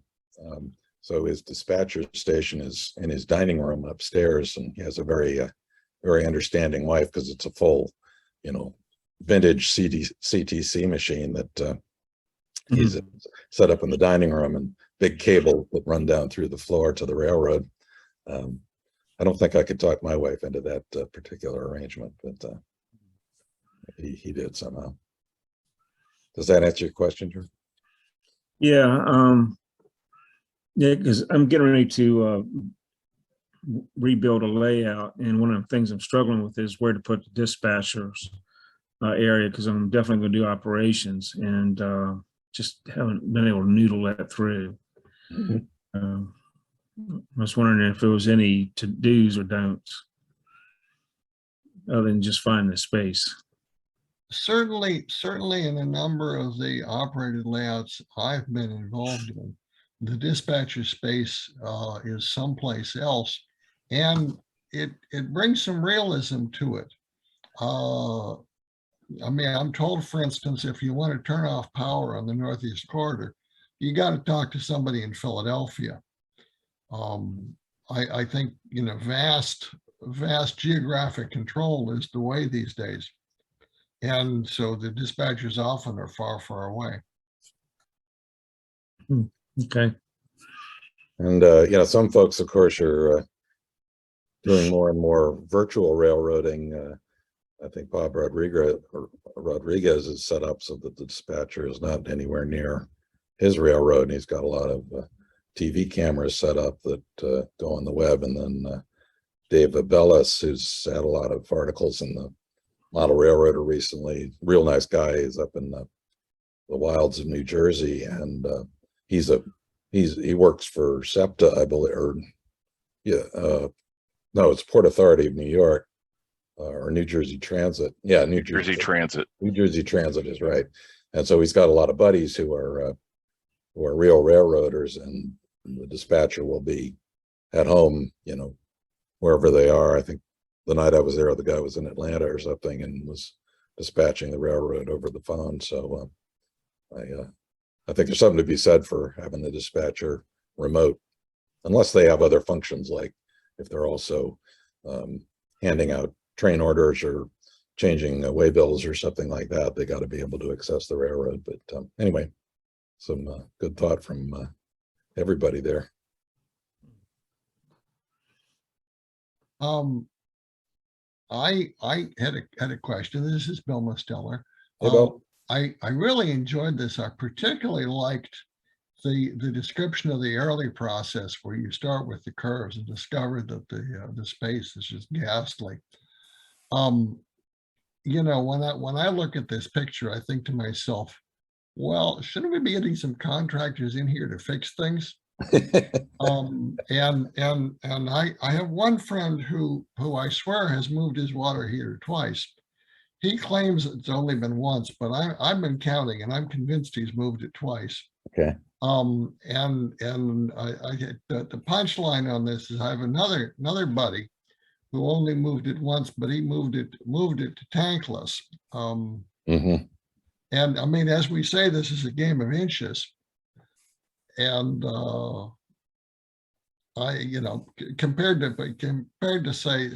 Speaker 1: So his dispatcher station is in his dining room upstairs, and he has a very understanding wife, because it's a full, vintage CTC machine that he's set up in the dining room, and big cable that run down through the floor to the railroad. I don't think I could talk my wife into that particular arrangement, but He did somehow. Does that answer your question, Drew?
Speaker 3: Yeah, yeah, because I'm getting ready to rebuild a layout, and one of the things I'm struggling with is where to put the dispatchers area, because I'm definitely going to do operations, and just haven't been able to noodle that through. I was wondering if there was any to-dos or don'ts other than just finding the space.
Speaker 4: Certainly in a number of the operated layouts I've been involved in, the dispatcher space is someplace else, and it brings some realism to it. I mean, I'm told, for instance, if you want to turn off power on the Northeast Corridor, you got to talk to somebody in Philadelphia. I think, you know, vast geographic control is the way these days. And so the dispatchers often are far, far away.
Speaker 3: Okay.
Speaker 1: And, you know, some folks, of course, are doing more and more virtual railroading. I think Bob Rodriguez is set up so that the dispatcher is not anywhere near his railroad. And he's got a lot of TV cameras set up that go on the web. And then Dave Abellis, who's had a lot of articles in the Model Railroader recently, real nice guy. He's up in the wilds of New Jersey, and he works for SEPTA, I believe, or no, it's Port Authority of New York, or New Jersey Transit. Yeah, New Jersey Transit. New Jersey Transit is right. And so he's got a lot of buddies who are real railroaders, and the dispatcher will be at home, you know, wherever they are. I think the night I was there, the guy was in Atlanta or something and was dispatching the railroad over the phone. So I think there's something to be said for having the dispatcher remote, unless they have other functions, like if they're also handing out train orders or changing waybills or something like that. They got to be able to access the railroad. But anyway, some good thought from everybody there.
Speaker 4: I had a question. This is Bill Mosteller.
Speaker 1: Hey, Bill.
Speaker 4: I really enjoyed this. I particularly liked the description of the early process, where you start with the curves and discover that the space is just ghastly. You know, when I look at this picture, I think to myself, well, shouldn't we be getting some contractors in here to fix things? And I have one friend who I swear has moved his water heater twice. He claims it's only been once, but I've been counting, and I'm convinced he's moved it twice.
Speaker 1: Okay.
Speaker 4: And the punchline on this is I have another buddy who only moved it once, but he moved it to tankless. And I mean, as we say, this is a game of inches. And you know, compared to say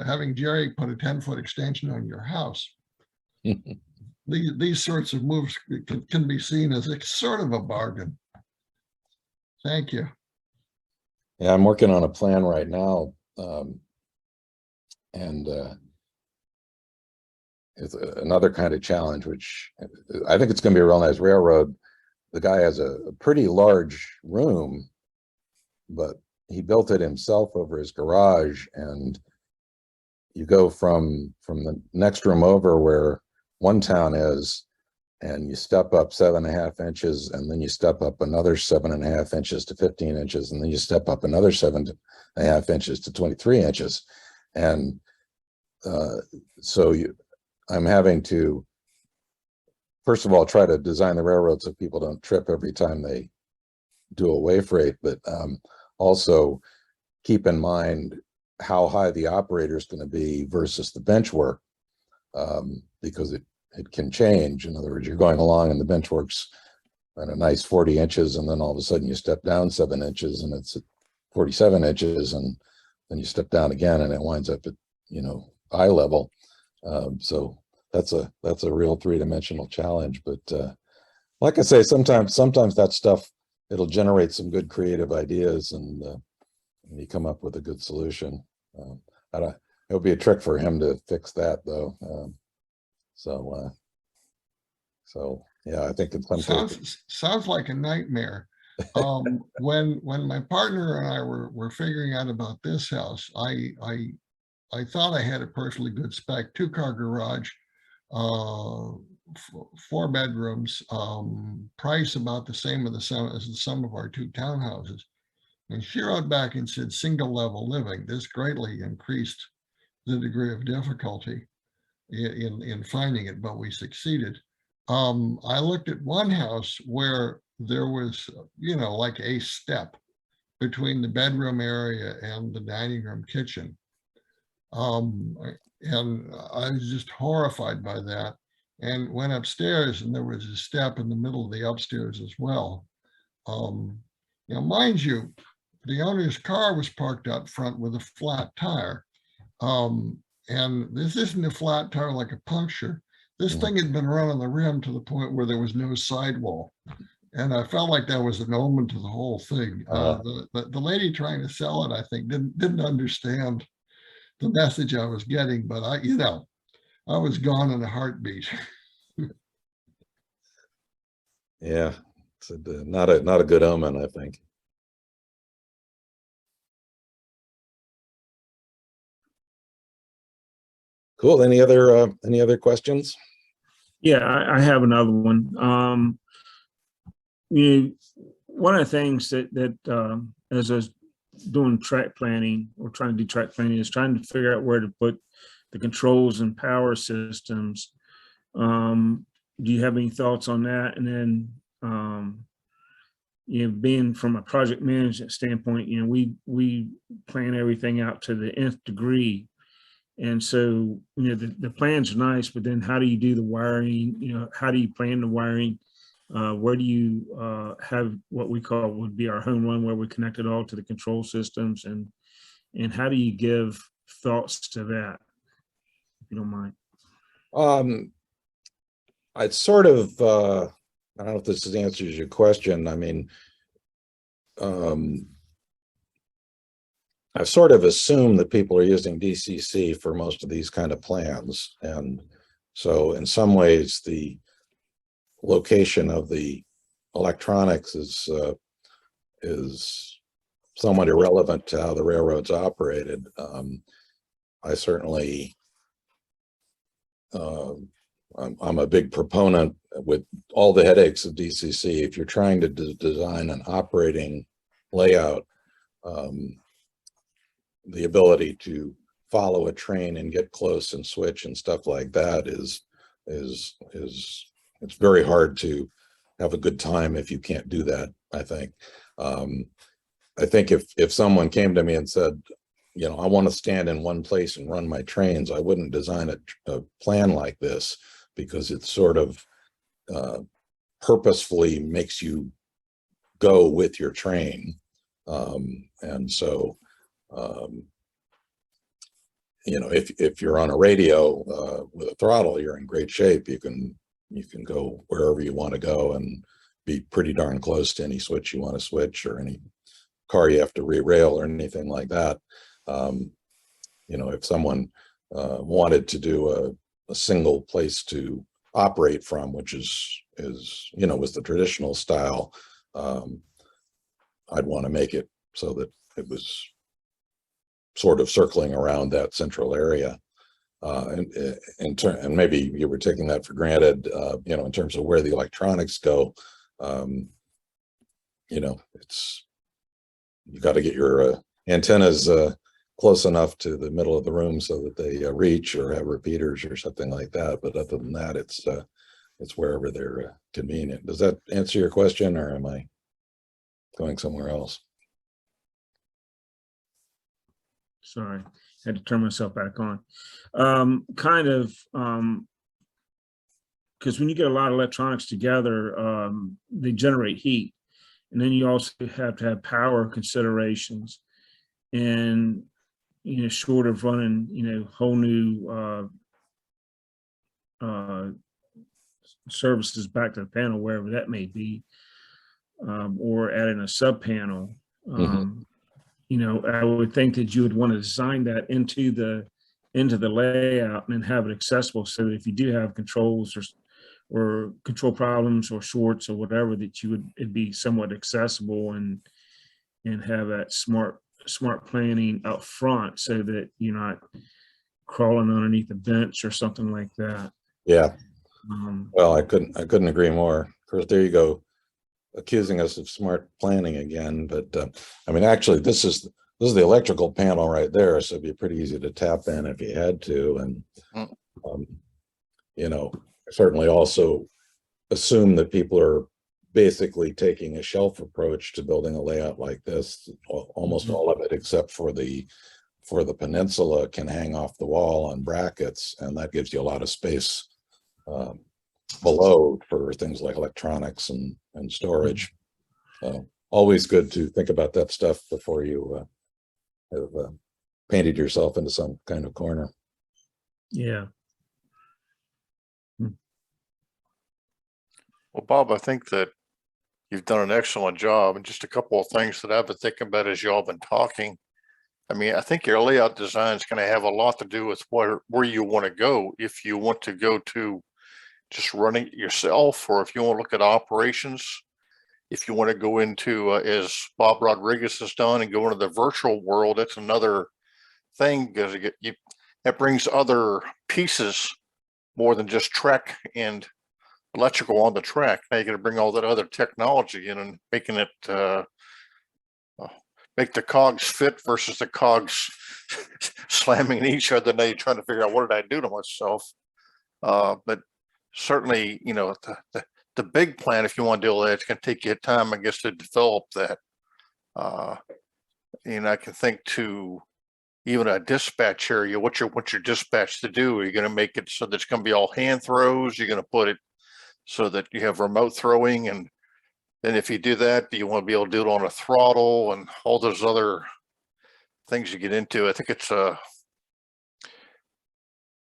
Speaker 4: having Jerry put a 10-foot extension on your house, these sorts of moves can be seen as a sort of a bargain. Thank you.
Speaker 1: Yeah, I'm working on a plan right now, and it's another kind of challenge, which I think it's going to be a real nice railroad. The guy has a pretty large room, but he built it himself over his garage, and you go from the next room over where one town is, and you step up 7.5 inches, and then you step up another 7.5 inches to 15 inches, and then you step up another 7.5 inches to 23 inches. And so I'm having to, first of all, try to design the railroad so people don't trip every time they do a way freight, but also keep in mind how high the operator is going to be versus the bench work, because it can change. In other words, you're going along and the bench work's at a nice 40 inches, and then all of a sudden you step down 7 inches and it's at 47 inches, and then you step down again and it winds up at, you know, eye level. So that's a real three-dimensional challenge. But like I say, sometimes that stuff, it'll generate some good creative ideas, and you come up with a good solution. It'll be a trick for him to fix that, though. So yeah, I think in some cases,
Speaker 4: sounds like a nightmare. When my partner and I were figuring out about this house, I thought I had a perfectly good spec, 2-car garage, 4 bedrooms, price about the same as the sum of our 2 townhouses. And she wrote back and said, single level living. This greatly increased the degree of difficulty in finding it, but we succeeded. I looked at one house where there was, like a step between the bedroom area and the dining room kitchen. And I was just horrified by that, and went upstairs, and there was a step in the middle of the upstairs as well. Mind you, the owner's car was parked out front with a flat tire. And this isn't a flat tire like a puncture. This thing had been run on the rim to the point where there was no sidewall. And I felt like that was an omen to the whole thing. The lady trying to sell it, I think, didn't understand the message I was getting, but I was gone in a heartbeat.
Speaker 1: yeah, it's not a good omen, I think. Cool. Any other questions?
Speaker 3: Yeah, I have another one. One of the things that as I was doing track planning or trying to do track planning is trying to figure out where to put the controls and power systems. Do you have any thoughts on that? And then, being from a project management standpoint, we plan everything out to the nth degree. And so, the plans are nice, but then how do you do the wiring? How do you plan the wiring? Where do you have what we call would be our home run, where we connect it all to the control systems, and how do you give thoughts to that, if you don't mind?
Speaker 1: I'd sort of, I don't know if this answers your question. I mean, I've sort of assumed that people are using DCC for most of these kind of plans. And so in some ways, the location of the electronics is somewhat irrelevant to how the railroad's operated. I certainly, I'm a big proponent with all the headaches of DCC. If you're trying to design an operating layout, the ability to follow a train and get close and switch and stuff like that is it's very hard to have a good time if you can't do that, I think. I think if someone came to me and said, I want to stand in one place and run my trains, I wouldn't design a plan like this, because it sort of purposefully makes you go with your train. And so, if you're on a radio with a throttle, you're in great shape. You can go wherever you want to go and be pretty darn close to any switch you want to switch, or any car you have to re-rail or anything like that. If someone wanted to do a single place to operate from, which is was the traditional style, I'd want to make it so that it was sort of circling around that central area. And maybe you were taking that for granted, in terms of where the electronics go. It's, you got to get your antennas close enough to the middle of the room so that they reach, or have repeaters or something like that. But other than that, it's wherever they're convenient. Does that answer your question, or am I going somewhere else?
Speaker 3: Sorry, had to turn myself back on. Because when you get a lot of electronics together, they generate heat. And then you also have to have power considerations. And, short of running, whole new services back to the panel, wherever that may be, or adding a sub panel, I would think that you would want to design that into into the layout and have it accessible so that if you do have controls or control problems or shorts or whatever, that it'd be somewhat accessible and have that smart planning up front so that you're not crawling underneath a bench or something like that.
Speaker 1: Yeah. Well, I couldn't agree more. Of course, there you go, accusing us of smart planning again. But I mean, actually, this is the electrical panel right there, so it'd be pretty easy to tap in if you had to. And you know, certainly also assume that people are basically taking a shelf approach to building a layout like this. Almost all of it, except for the peninsula, can hang off the wall on brackets, and that gives you a lot of space below for things like electronics and storage. Always good to think about that stuff before you have painted yourself into some kind of corner.
Speaker 3: Yeah.
Speaker 5: Well, Bob, I think that you've done an excellent job, and just a couple of things that I've been thinking about as y'all been talking. I mean, I think your layout design is going to have a lot to do with where you want to go. If you want to go to just running it yourself, or if you want to look at operations, if you want to go into, as Bob Rodriguez has done, and go into the virtual world, that's another thing, because that brings other pieces more than just track and electrical on the track. Now you're going to bring all that other technology in and making it make the cogs fit versus the cogs slamming in each other. Now you're trying to figure out, what did I do to myself? But certainly, you know, the big plan, if you want to do that, it's going to take you time, I guess, to develop that. And I can think to even a dispatch area, what your dispatch to do. Are you going to make it so that it's going to be all hand throws? You're going to put it so that you have remote throwing, and then if you do that, do you want to be able to do it on a throttle and all those other things you get into? I think it's a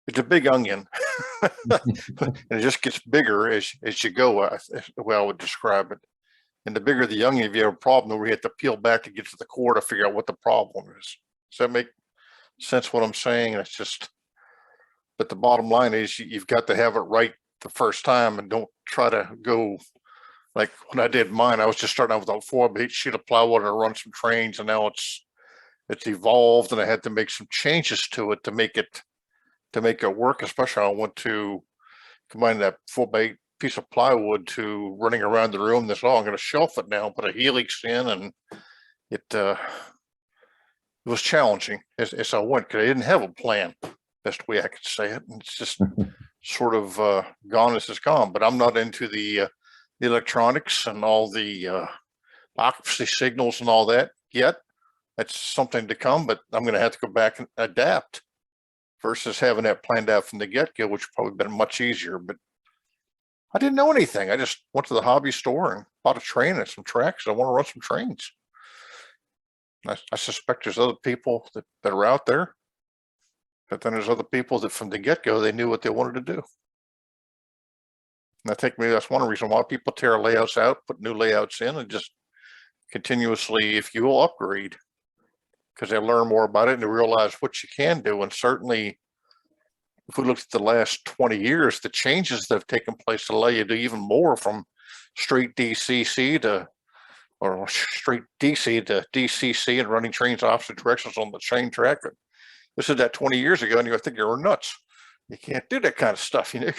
Speaker 5: big onion, and it just gets bigger as you go. The way I would describe it. And the bigger the onion, if you have a problem, where you have to peel back to get to the core to figure out what the problem is. Does that make sense? What I'm saying? It's just, but the bottom line is you've got to have it right the first time, and don't try to go like when I did mine. I was just starting out with a 4x8 sheet of plywood and run some trains, and now it's evolved, and I had to make some changes to it to make it work. Especially I want to combine that 4x8 piece of plywood to running around the room. This, I'm going to shelf it now, put a helix in, and it was challenging as I went, because I didn't have a plan. Best way I could say it. And it's just sort of gone as it's gone. But I'm not into the electronics and all the occupancy signals and all that yet. That's something to come, but I'm going to have to go back and adapt versus having that planned out from the get-go, which would probably been much easier. But I didn't know anything. I just went to the hobby store and bought a train and some tracks. I want to run some trains. I suspect there's other people that are out there, but then there's other people that from the get-go, they knew what they wanted to do. And I think maybe that's one reason why people tear layouts out, put new layouts in, and just continuously, if you will, upgrade, because they learn more about it and they realize what you can do. And certainly, if we look at the last 20 years, the changes that have taken place allow you to do even more, from straight DCC to DCC and running trains opposite directions on the train track. This is that 20 years ago, and you think you're nuts. You can't do that kind of stuff. You know,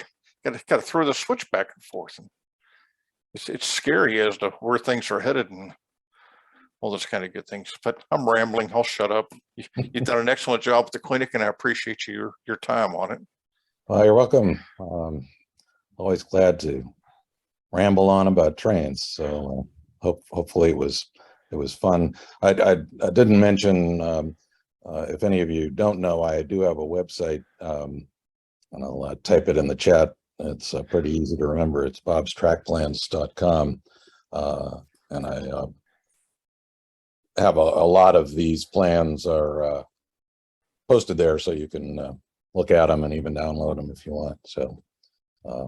Speaker 5: got to throw the switch back and forth. And it's scary as to where things are headed and all those kind of good things. But I'm rambling. I'll shut up. You've done an excellent job with the clinic, and I appreciate your time on it.
Speaker 1: Well, you're welcome. Always glad to ramble on about trains. So hopefully it was fun. I didn't mention, if any of you don't know, I do have a website, and I'll type it in the chat. It's pretty easy to remember. It's bobstrackplans.com. And I have a lot of these plans are posted there, so you can look at them and even download them if you want. So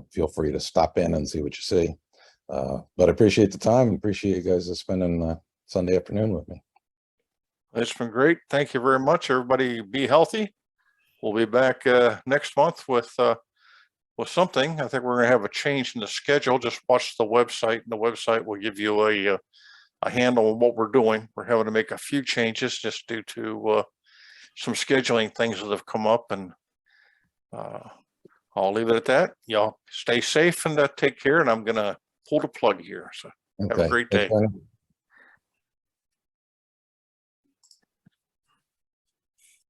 Speaker 1: feel free to stop in and see what you see. But I appreciate the time and appreciate you guys spending Sunday afternoon with me.
Speaker 5: It's been great. Thank you very much. Everybody be healthy. we'll be back next month with something. I think we're going to have a change in the schedule. Just watch the website, and the website will give you a handle on what we're doing. We're having to make a few changes just due to some scheduling things that have come up, and I'll leave it at that. Y'all stay safe and take care. And I'm going to pull the plug here. So have a
Speaker 1: Okay.
Speaker 5: great day.
Speaker 1: Okay.